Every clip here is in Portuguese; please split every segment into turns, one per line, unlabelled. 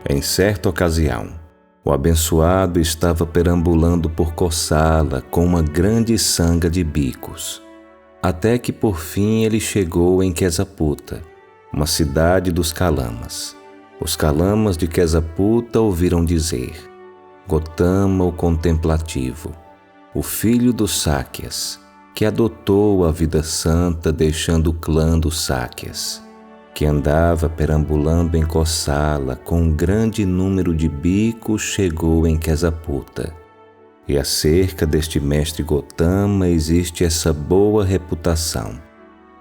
Em certa ocasião, o abençoado estava perambulando por Cossala com uma grande sanga de bicos, até que por fim ele chegou em Kesaputa, uma cidade dos Kalamas. Os Kalamas de Kesaputa ouviram dizer: Gotama o contemplativo, o filho dos Sákyas, que adotou a vida santa deixando o clã dos Sákyas, que andava perambulando em Cossala com um grande número de bicos, chegou em Kesaputa. E acerca deste mestre Gotama existe essa boa reputação.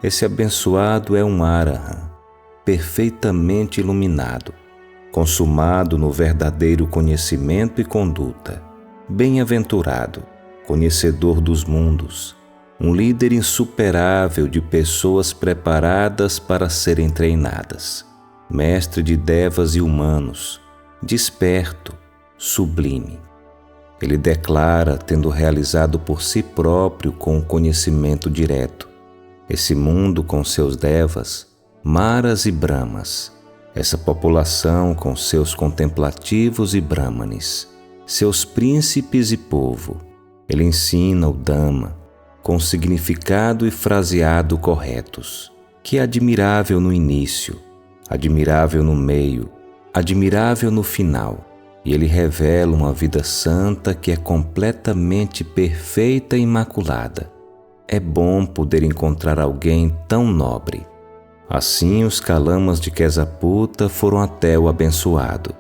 Esse abençoado é um Arahant, perfeitamente iluminado, consumado no verdadeiro conhecimento e conduta, bem-aventurado, conhecedor dos mundos, um líder insuperável de pessoas preparadas para serem treinadas, mestre de devas e humanos, desperto, sublime. Ele declara, tendo realizado por si próprio com o conhecimento direto, esse mundo com seus devas, maras e brahmas, essa população com seus contemplativos e brahmanes, seus príncipes e povo. Ele ensina o Dhamma, com significado e fraseado corretos, que é admirável no início, admirável no meio, admirável no final, e ele revela uma vida santa que é completamente perfeita e imaculada. É bom poder encontrar alguém tão nobre. Assim os Kalamas de Kesaputa foram até o abençoado.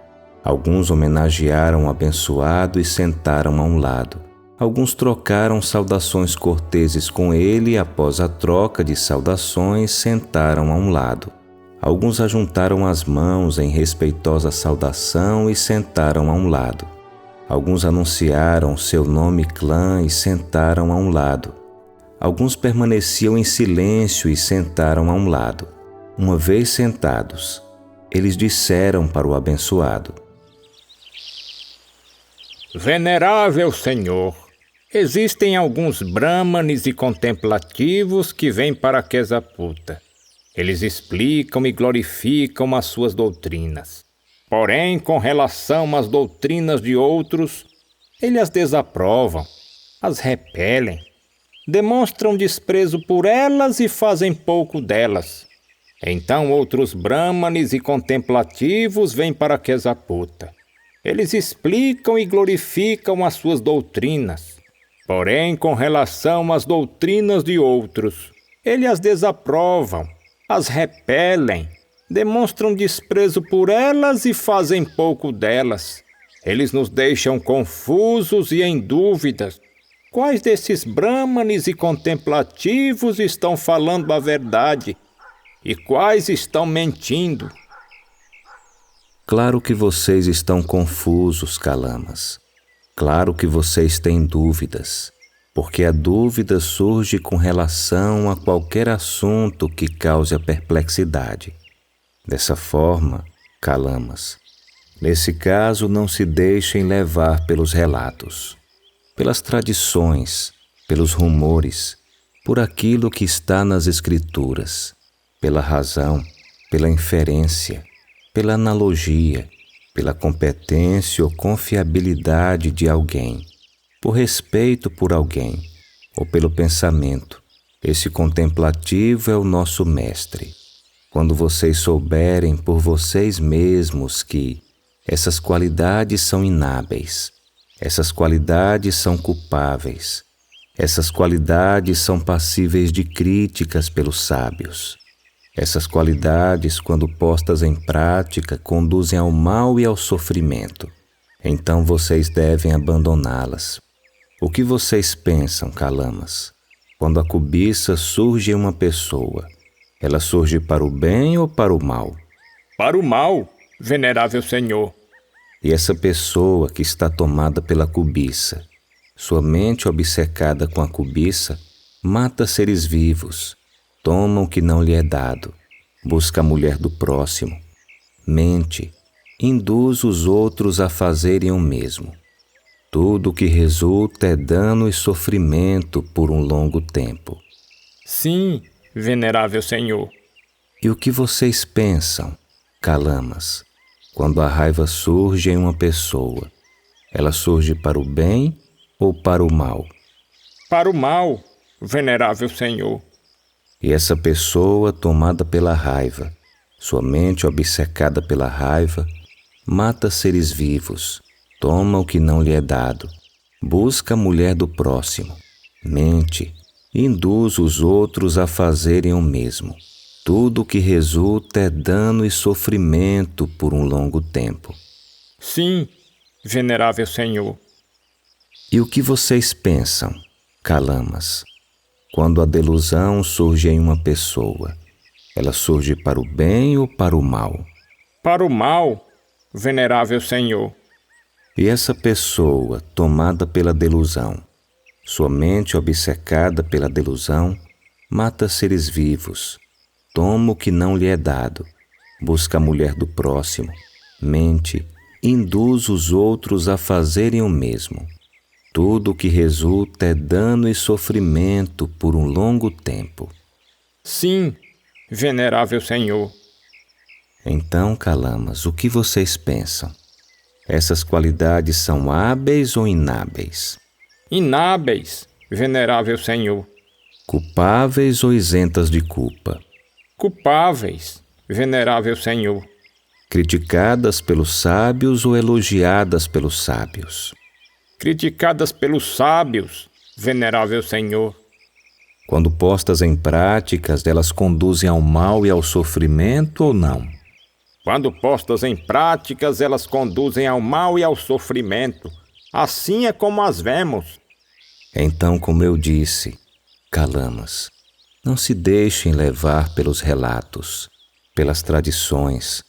Alguns homenagearam o abençoado e sentaram a um lado. Alguns trocaram saudações corteses com ele e, após a troca de saudações, sentaram a um lado. Alguns ajuntaram as mãos em respeitosa saudação e sentaram a um lado. Alguns anunciaram seu nome e clã e sentaram a um lado. Alguns permaneciam em silêncio e sentaram a um lado. Uma vez sentados, eles disseram para o abençoado:
Venerável Senhor, existem alguns brahmanes e contemplativos que vêm para Kesaputa. Eles explicam e glorificam as suas doutrinas. Porém, com relação às doutrinas de outros, eles as desaprovam, as repelem, demonstram desprezo por elas e fazem pouco delas. Então outros brahmanes e contemplativos vêm para Kesaputa. Eles explicam e glorificam as suas doutrinas. Porém, com relação às doutrinas de outros, eles as desaprovam, as repelem, demonstram desprezo por elas e fazem pouco delas. Eles nos deixam confusos e em dúvidas. Quais desses brahmanes e contemplativos estão falando a verdade e quais estão mentindo?
Claro que vocês estão confusos, Kalamas. Claro que vocês têm dúvidas, porque a dúvida surge com relação a qualquer assunto que cause a perplexidade. Dessa forma, Kalamas, nesse caso não se deixem levar pelos relatos, pelas tradições, pelos rumores, por aquilo que está nas Escrituras, pela razão, pela inferência, pela analogia, pela competência ou confiabilidade de alguém, por respeito por alguém ou pelo pensamento. Esse contemplativo é o nosso mestre. Quando vocês souberem por vocês mesmos que essas qualidades são inábeis, essas qualidades são culpáveis, essas qualidades são passíveis de críticas pelos sábios. Essas qualidades, quando postas em prática, conduzem ao mal e ao sofrimento. Então vocês devem abandoná-las. O que vocês pensam, Kalamas? Quando a cobiça surge em uma pessoa, ela surge para o bem ou para o mal?
Para o mal, venerável Senhor.
E essa pessoa que está tomada pela cobiça, sua mente obcecada com a cobiça, mata seres vivos, toma o que não lhe é dado, busca a mulher do próximo, mente, induz os outros a fazerem o mesmo. Tudo o que resulta é dano e sofrimento por um longo tempo.
Sim, venerável Senhor.
E o que vocês pensam, Kalamas? Quando a raiva surge em uma pessoa, ela surge para o bem ou para o mal?
Para o mal, venerável Senhor.
E essa pessoa, tomada pela raiva, sua mente obcecada pela raiva, mata seres vivos, toma o que não lhe é dado, busca a mulher do próximo, mente e induz os outros a fazerem o mesmo. Tudo o que resulta é dano e sofrimento por um longo tempo.
Sim, venerável Senhor.
E o que vocês pensam, Calamas, quando a delusão surge em uma pessoa? Ela surge para o bem ou para o mal?
Para o mal, venerável Senhor.
E essa pessoa, tomada pela delusão, sua mente obcecada pela delusão, mata seres vivos, toma o que não lhe é dado, busca a mulher do próximo, mente, induz os outros a fazerem o mesmo. Tudo o que resulta é dano e sofrimento por um longo tempo.
Sim, venerável Senhor.
Então, Calamas, o que vocês pensam? Essas qualidades são hábeis ou inábeis?
Inábeis, venerável Senhor.
Culpáveis ou isentas de culpa?
Culpáveis, venerável Senhor.
Criticadas pelos sábios ou elogiadas pelos sábios?
Criticadas pelos sábios, venerável Senhor.
Quando postas em práticas, elas conduzem ao mal e ao sofrimento ou não?
Quando postas em práticas, elas conduzem ao mal e ao sofrimento. Assim é como as vemos.
Então, como eu disse, Calamas, não se deixem levar pelos relatos, pelas tradições,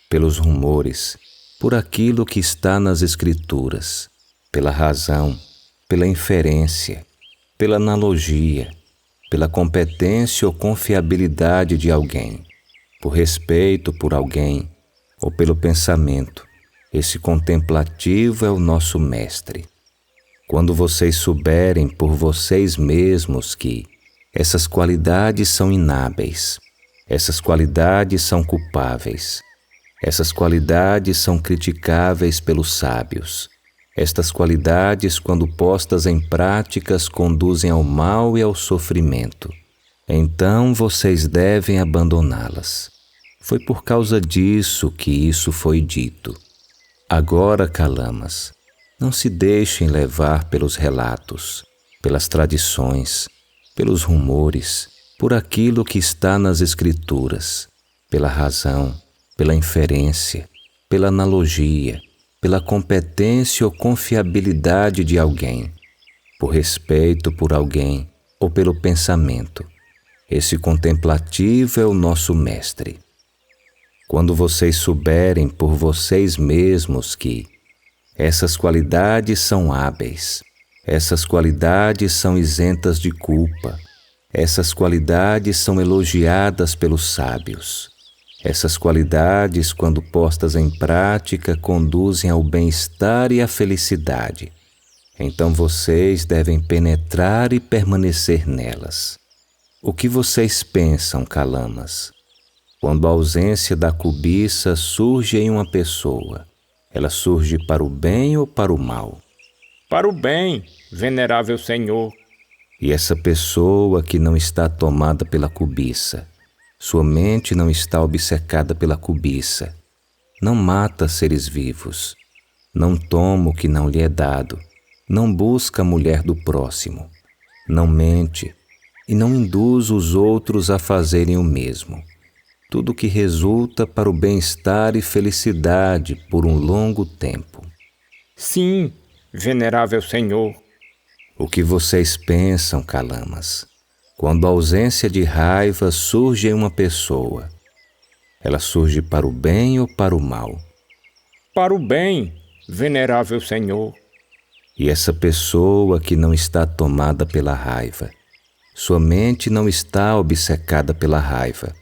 pelos rumores, por aquilo que está nas Escrituras, pela razão, pela inferência, pela analogia, pela competência ou confiabilidade de alguém, por respeito por alguém ou pelo pensamento. Esse contemplativo é o nosso mestre. Quando vocês souberem por vocês mesmos que essas qualidades são inábeis, essas qualidades são culpáveis, essas qualidades são criticáveis pelos sábios, estas qualidades, quando postas em práticas, conduzem ao mal e ao sofrimento, então vocês devem abandoná-las. Foi por causa disso que isso foi dito. Agora, Calamas, não se deixem levar pelos relatos, pelas tradições, pelos rumores, por aquilo que está nas Escrituras, pela razão, pela inferência, pela analogia, pela competência ou confiabilidade de alguém, por respeito por alguém ou pelo pensamento. Esse contemplativo é o nosso mestre. Quando vocês souberem por vocês mesmos que essas qualidades são hábeis, essas qualidades são isentas de culpa, essas qualidades são elogiadas pelos sábios, essas qualidades, quando postas em prática, conduzem ao bem-estar e à felicidade, então vocês devem penetrar e permanecer nelas. O que vocês pensam, Calamas? Quando a ausência da cobiça surge em uma pessoa, ela surge para o bem ou para o mal?
Para o bem, venerável Senhor.
E essa pessoa que não está tomada pela cobiça, sua mente não está obcecada pela cobiça, não mata seres vivos, não toma o que não lhe é dado, não busca a mulher do próximo, não mente e não induz os outros a fazerem o mesmo. Tudo que resulta para o bem-estar e felicidade por um longo tempo.
Sim, venerável Senhor.
O que vocês pensam, Calamas? Quando a ausência de raiva surge em uma pessoa, ela surge para o bem ou para o mal?
Para o bem, venerável Senhor.
E essa pessoa que não está tomada pela raiva, sua mente não está obcecada pela raiva,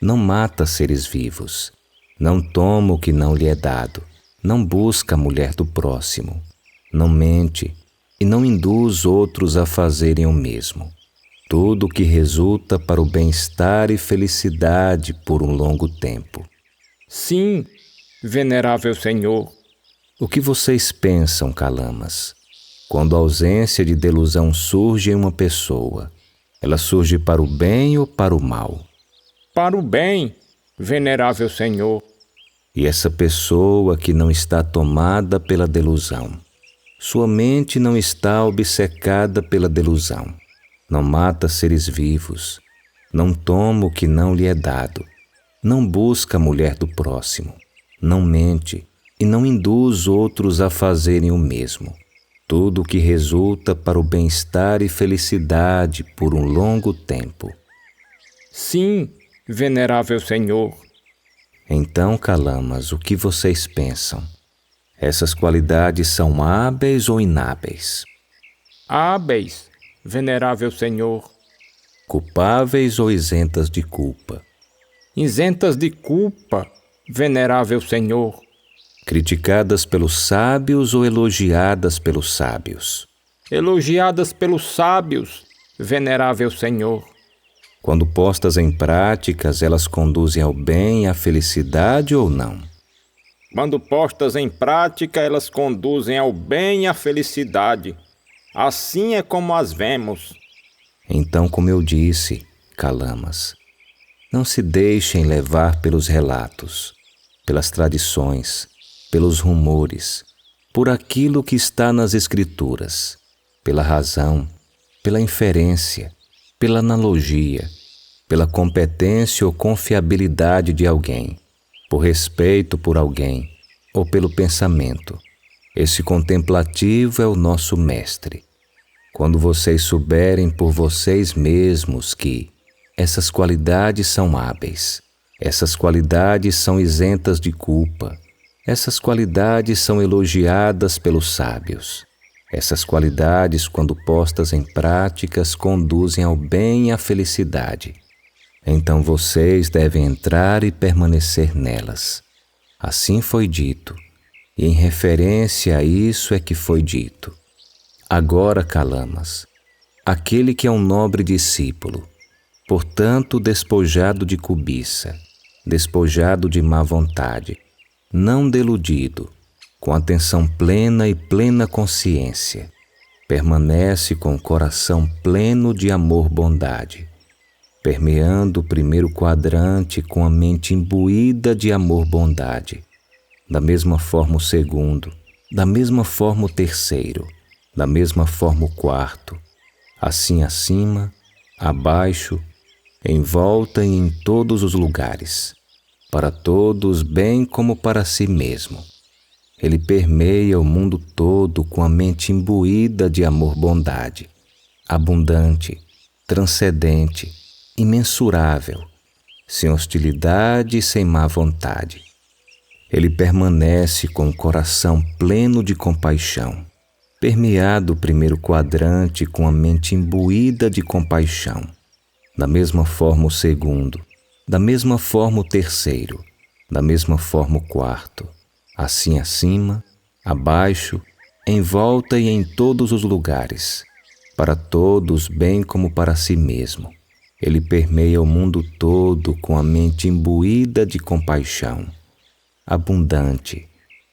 não mata seres vivos, não toma o que não lhe é dado, não busca a mulher do próximo, não mente e não induz outros a fazerem o mesmo. Tudo o que resulta para o bem-estar e felicidade por um longo tempo.
Sim, venerável Senhor.
O que vocês pensam, Calamas? Quando a ausência de delusão surge em uma pessoa, ela surge para o bem ou para o mal?
Para o bem, venerável Senhor.
E essa pessoa que não está tomada pela delusão, sua mente não está obcecada pela delusão, não mata seres vivos, não toma o que não lhe é dado, não busca a mulher do próximo, não mente e não induz outros a fazerem o mesmo. Tudo o que resulta para o bem-estar e felicidade por um longo tempo.
Sim, venerável Senhor.
Então, Calamas, o que vocês pensam? Essas qualidades são hábeis ou inábeis?
Hábeis, venerável Senhor.
Culpáveis ou isentas de culpa?
Isentas de culpa, venerável Senhor.
Criticadas pelos sábios ou elogiadas pelos sábios?
Elogiadas pelos sábios, venerável Senhor.
Quando postas em práticas, elas conduzem ao bem e à felicidade ou não?
Quando postas em prática, elas conduzem ao bem e à felicidade. Assim é como as vemos.
Então, como eu disse, Calamas, não se deixem levar pelos relatos, pelas tradições, pelos rumores, por aquilo que está nas Escrituras, pela razão, pela inferência, pela analogia, pela competência ou confiabilidade de alguém, por respeito por alguém ou pelo pensamento. Esse contemplativo é o nosso mestre. Quando vocês souberem por vocês mesmos que essas qualidades são hábeis, essas qualidades são isentas de culpa, essas qualidades são elogiadas pelos sábios, essas qualidades, quando postas em práticas, conduzem ao bem e à felicidade. Então vocês devem entrar e permanecer nelas. Assim foi dito, e em referência a isso é que foi dito. Agora, Calamas, aquele que é um nobre discípulo, portanto despojado de cobiça, despojado de má vontade, não deludido, com atenção plena e plena consciência, permanece com o coração pleno de amor-bondade, permeando o primeiro quadrante com a mente imbuída de amor-bondade, da mesma forma o segundo, da mesma forma o terceiro, da mesma forma o quarto, assim acima, abaixo, em volta e em todos os lugares, para todos bem como para si mesmo. Ele permeia o mundo todo com a mente imbuída de amor-bondade, abundante, transcendente, imensurável, sem hostilidade e sem má vontade. Ele permanece com o coração pleno de compaixão, permeado o primeiro quadrante com a mente imbuída de compaixão, da mesma forma o segundo, da mesma forma o terceiro, da mesma forma o quarto, assim acima, abaixo, em volta e em todos os lugares, para todos bem como para si mesmo. Ele permeia o mundo todo com a mente imbuída de compaixão, abundante,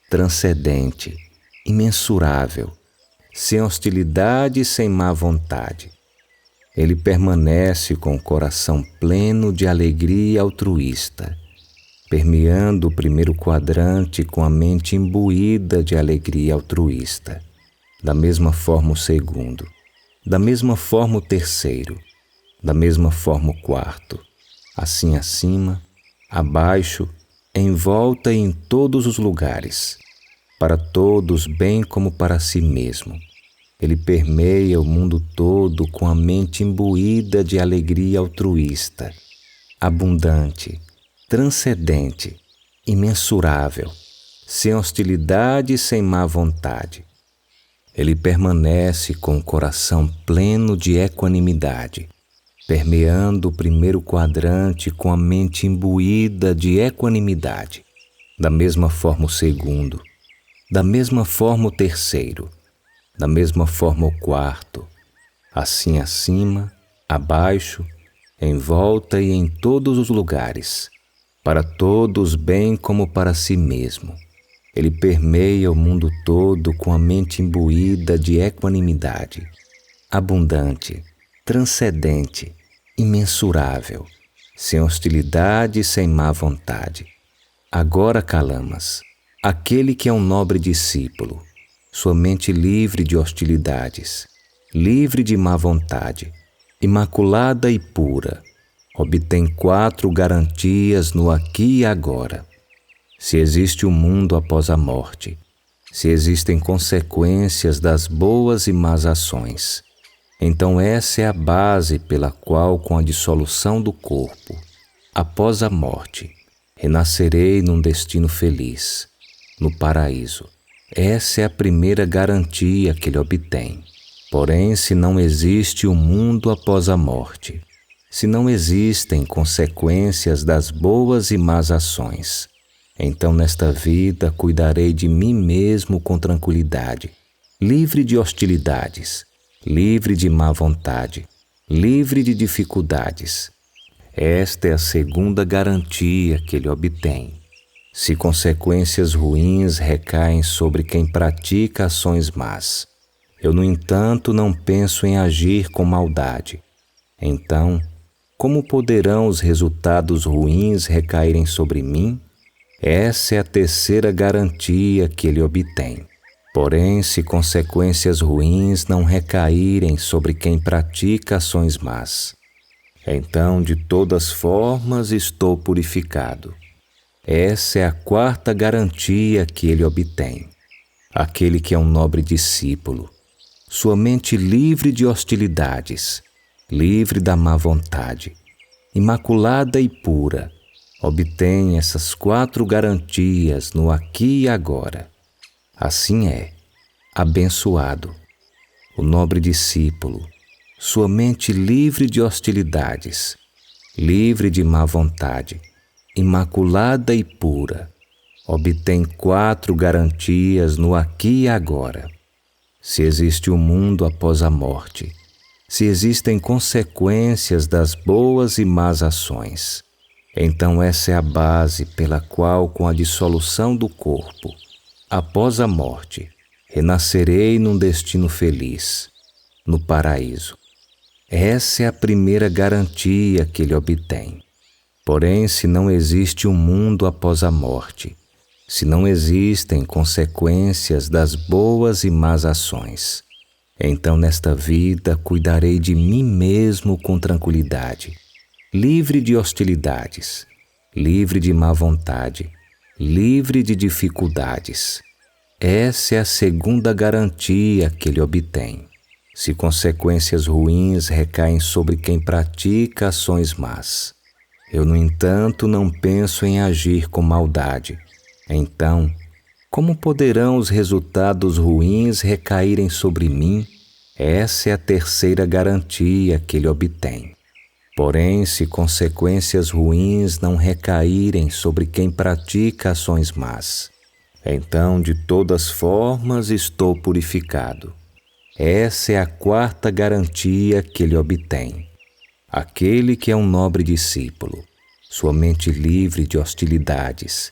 transcendente, imensurável, sem hostilidade e sem má vontade. Ele permanece com o coração pleno de alegria altruísta, permeando o primeiro quadrante com a mente imbuída de alegria altruísta, da mesma forma o segundo, da mesma forma o terceiro, da mesma forma o quarto, assim acima, abaixo, em volta e em todos os lugares, para todos bem como para si mesmo. Ele permeia o mundo todo com a mente imbuída de alegria altruísta, abundante, transcendente, imensurável, sem hostilidade e sem má vontade. Ele permanece com o coração pleno de equanimidade, permeando o primeiro quadrante com a mente imbuída de equanimidade, da mesma forma o segundo, da mesma forma o terceiro, da mesma forma o quarto, assim acima, abaixo, em volta e em todos os lugares, para todos bem como para si mesmo. Ele permeia o mundo todo com a mente imbuída de equanimidade, abundante, transcendente, imensurável, sem hostilidade e sem má vontade. Agora, Calamas, aquele que é um nobre discípulo, sua mente livre de hostilidades, livre de má vontade, imaculada e pura, obtém 4 garantias no aqui e agora. Se existe um mundo após a morte, se existem consequências das boas e más ações, então essa é a base pela qual, com a dissolução do corpo, após a morte, renascerei num destino feliz, no paraíso. Essa é a primeira garantia que ele obtém. Porém, se não existe um mundo após a morte, se não existem consequências das boas e más ações, então nesta vida cuidarei de mim mesmo com tranquilidade, livre de hostilidades, livre de má vontade, livre de dificuldades. Esta é a segunda garantia que ele obtém. Se consequências ruins recaem sobre quem pratica ações más, eu, no entanto, não penso em agir com maldade. Então, como poderão os resultados ruins recaírem sobre mim? Essa é a terceira garantia que ele obtém. Porém, se consequências ruins não recaírem sobre quem pratica ações más, então de todas formas estou purificado. Essa é a quarta garantia que ele obtém. Aquele que é um nobre discípulo, sua mente livre de hostilidades, livre da má vontade, imaculada e pura, obtém essas 4 garantias no aqui e agora. Assim é, abençoado, o nobre discípulo, sua mente livre de hostilidades, livre de má vontade, imaculada e pura, obtém 4 garantias no aqui e agora. Se existe um mundo após a morte, se existem consequências das boas e más ações, então essa é a base pela qual, com a dissolução do corpo, após a morte, renascerei num destino feliz, no paraíso. Essa é a primeira garantia que ele obtém. Porém, se não existe um mundo após a morte, se não existem consequências das boas e más ações, então nesta vida cuidarei de mim mesmo com tranquilidade, livre de hostilidades, livre de má vontade, livre de dificuldades. Essa é a segunda garantia que ele obtém. Se consequências ruins recaem sobre quem pratica ações más, eu, no entanto, não penso em agir com maldade. Então, como poderão os resultados ruins recaírem sobre mim? Essa é a terceira garantia que ele obtém. Porém, se consequências ruins não recaírem sobre quem pratica ações más, então de todas formas estou purificado. Essa é a quarta garantia que ele obtém. Aquele que é um nobre discípulo, sua mente livre de hostilidades,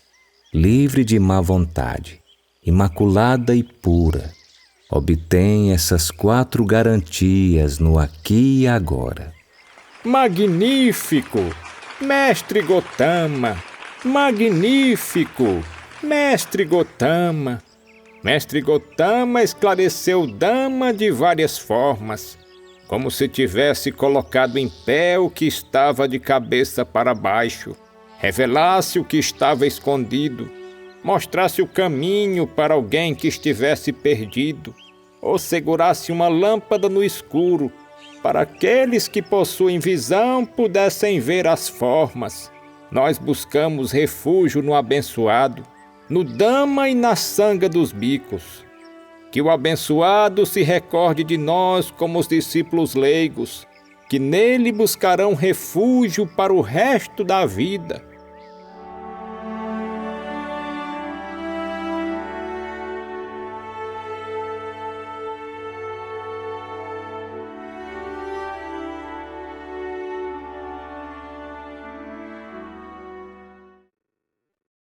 livre de má vontade, imaculada e pura, obtém essas 4 garantias no aqui e agora.
Magnífico, Mestre Gotama! Magnífico, Mestre Gotama! Mestre Gotama esclareceu o Dhamma de várias formas, como se tivesse colocado em pé o que estava de cabeça para baixo, revelasse o que estava escondido, mostrasse o caminho para alguém que estivesse perdido, ou segurasse uma lâmpada no escuro, para aqueles que possuem visão pudessem ver as formas. Nós buscamos refúgio no abençoado, no Dhamma e na sanga dos bicos. Que o abençoado se recorde de nós como os discípulos leigos, que nele buscarão refúgio para o resto da vida.